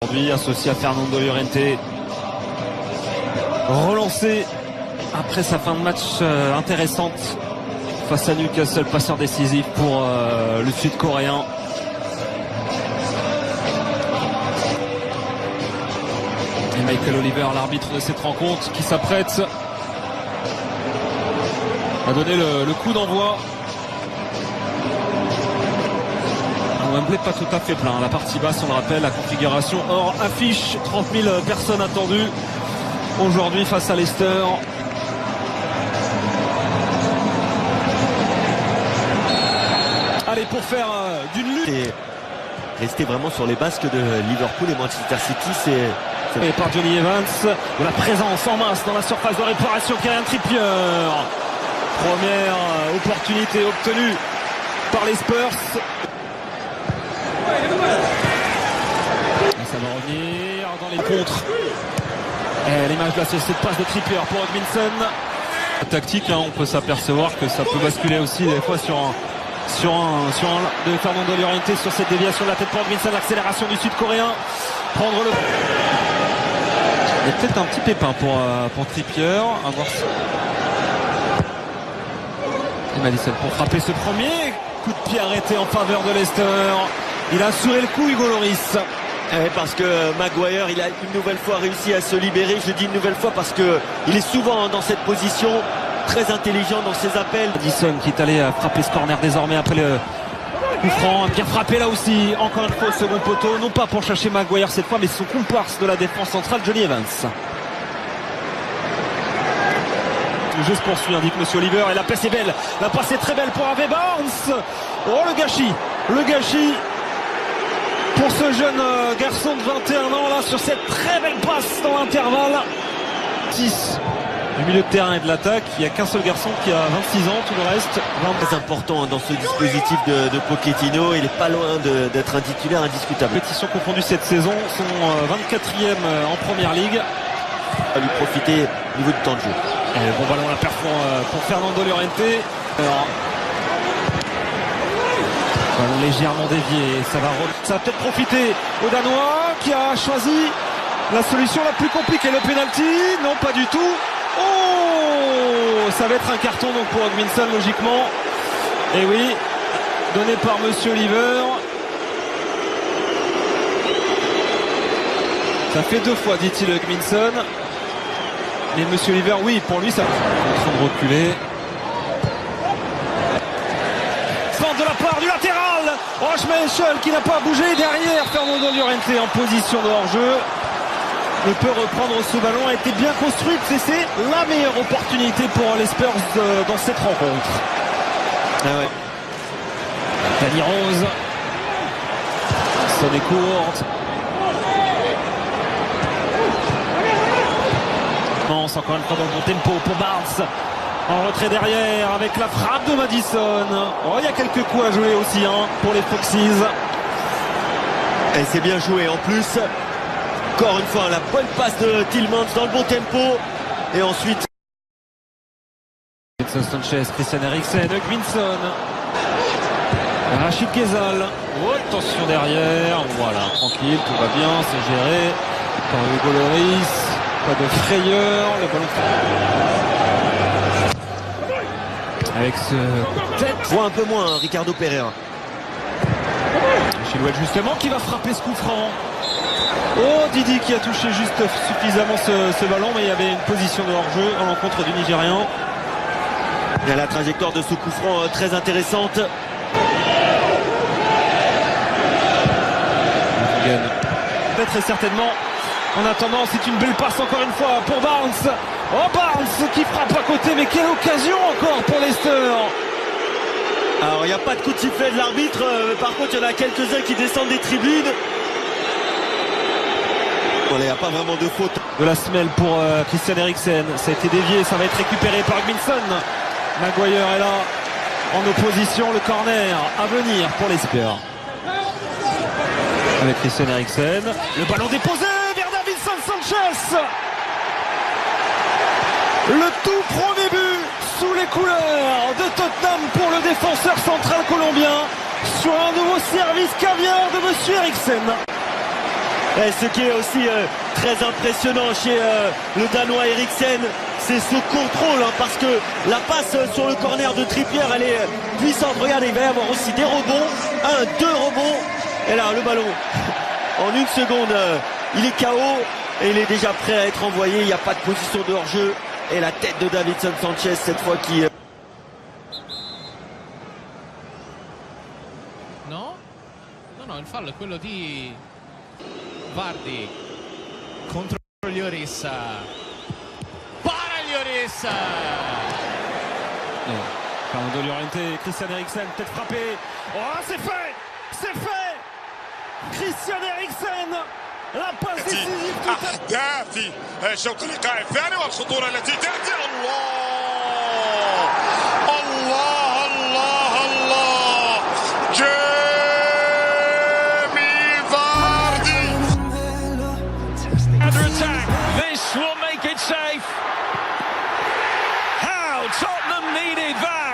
Aujourd'hui associé à Fernando Llorente, relancé après sa fin de match intéressante face à Newcastle, passeur décisif pour le Sud-Coréen. Et Michael Oliver, l'arbitre de cette rencontre, qui s'apprête à donner le coup d'envoi. Wembley pas tout à fait plein, la partie basse on le rappelle, la configuration hors affiche, 30 000 personnes attendues aujourd'hui face à Leicester. Allez, pour faire d'une lutte et rester vraiment sur les basques de Liverpool et Manchester City, et par Johnny Evans, de la présence en masse dans la surface de réparation. Kieran Trippier, première opportunité obtenue par les Spurs. Ça va revenir dans les contres. Et l'image de cette passe de Trippier pour Edmondson. Tactique, hein, on peut s'apercevoir que ça peut basculer aussi des fois sur un de Fernando Llorente sur cette déviation de la tête pour Edmondson. L'accélération du Sud-Coréen. Prendre le. Il y a peut-être un petit pépin pour Trippier. À voir si. Et Maddison pour frapper ce premier coup de pied arrêté en faveur de Leicester. Il a assuré le coup, Hugo Lloris. Parce que Maguire, il a une nouvelle fois réussi à se libérer. Je dis une nouvelle fois parce que il est souvent dans cette position, très intelligent dans ses appels. Maddison qui est allé frapper ce corner désormais après le coup franc. Bien frappé là aussi, encore une fois au second poteau. Non pas pour chercher Maguire cette fois, mais son comparse de la défense centrale, Johnny Evans. Le jeu se poursuit, indique Monsieur Oliver, et la passe est belle. La passe est très belle pour Harvey Barnes. Oh, le gâchis pour ce jeune garçon de 21 ans là sur cette très belle passe dans l'intervalle. 6 du milieu de terrain et de l'attaque. Il n'y a qu'un seul garçon qui a 26 ans, tout le reste 20. Très important dans ce dispositif de Pochettino. Il n'est pas loin d'être un titulaire indiscutable. Compétition confondue cette saison, son 24e en première ligue. À lui profiter au niveau du temps de jeu. Et bon ballon, la perte pour Fernando Llorente. Ballon légèrement dévié, ça va peut-être profiter au Danois qui a choisi la solution la plus compliquée, le penalty. Non, pas du tout. Oh, ça va être un carton donc pour Edmondson logiquement. Et oui, donné par Monsieur Oliver. Ça fait 2 fois, dit-il, Edmondson. Mais Monsieur Oliver, oui, pour lui, ça va en train de reculer. De la part du latéral, Schmeichel qui n'a pas bougé derrière. Fernando Llorente en position de hors-jeu ne peut reprendre ce ballon, a été bien construite et c'est la meilleure opportunité pour les Spurs dans cette rencontre. Ah ouais. Danny Rose, sonne courte. Encore une fois dans le bon tempo pour Barnes. En retrait derrière avec la frappe de Maddison. Oh, il y a quelques coups à jouer aussi pour les Foxes. Et c'est bien joué en plus. Encore une fois la bonne passe de Tillmans dans le bon tempo. Et ensuite Sanchez, Christian Eriksen, Edmondson, Rachid Ghezal. Oh, attention derrière. Voilà, tranquille, tout va bien, c'est géré par Hugo Lloris. Pas de frayeur. Le ballon avec ce tête. Voit un peu moins Ricardo Pereira. Chilwell justement qui va frapper ce coup franc. Oh, Didi qui a touché juste suffisamment ce ballon, mais il y avait une position de hors-jeu en l'encontre du Nigérian. Il y a la trajectoire de ce coup franc très intéressante. Peut-être et certainement. En attendant, c'est une belle passe encore une fois pour Barnes. Oh, Barnes qui frappe à côté, mais quelle occasion encore pour Leicester. Alors il n'y a pas de coup de sifflet de l'arbitre, par contre il y en a quelques-uns qui descendent des tribunes. Voilà, il n'y a pas vraiment de faute. De la semelle pour Christian Eriksen, ça a été dévié, ça va être récupéré par Edmondson. Maguire est là, en opposition, le corner à venir pour les Spurs. Avec Christian Eriksen, le ballon déposé vers Davinson Sanchez. Le tout premier but sous les couleurs de Tottenham pour le défenseur central colombien sur un nouveau service caviar de Monsieur Eriksen. Et ce qui est aussi très impressionnant chez le Danois Eriksen, c'est ce contrôle, hein, parce que la passe sur le corner de Trippier, elle est puissante. Regardez, il va y avoir aussi des rebonds, 2 rebonds, et là le ballon, en une seconde, il est KO et il est déjà prêt à être envoyé. Il n'y a pas de position de hors-jeu, et la tête de Davinson Sanchez cette fois qui... No? No, il fallo è quello di Vardy contro Lloris. Para Lloris! Fernando Llorente, Christian Eriksen, peut-être frappé. Oh, c'est fait! C'est fait! Christian Eriksen! La passe décisive tout أحداث شوط اللقاء الثاني والخطورة التي تأتي. الله الله الله الله جيمي فاردي. Under attack. This will make it safe. How Tottenham needed that.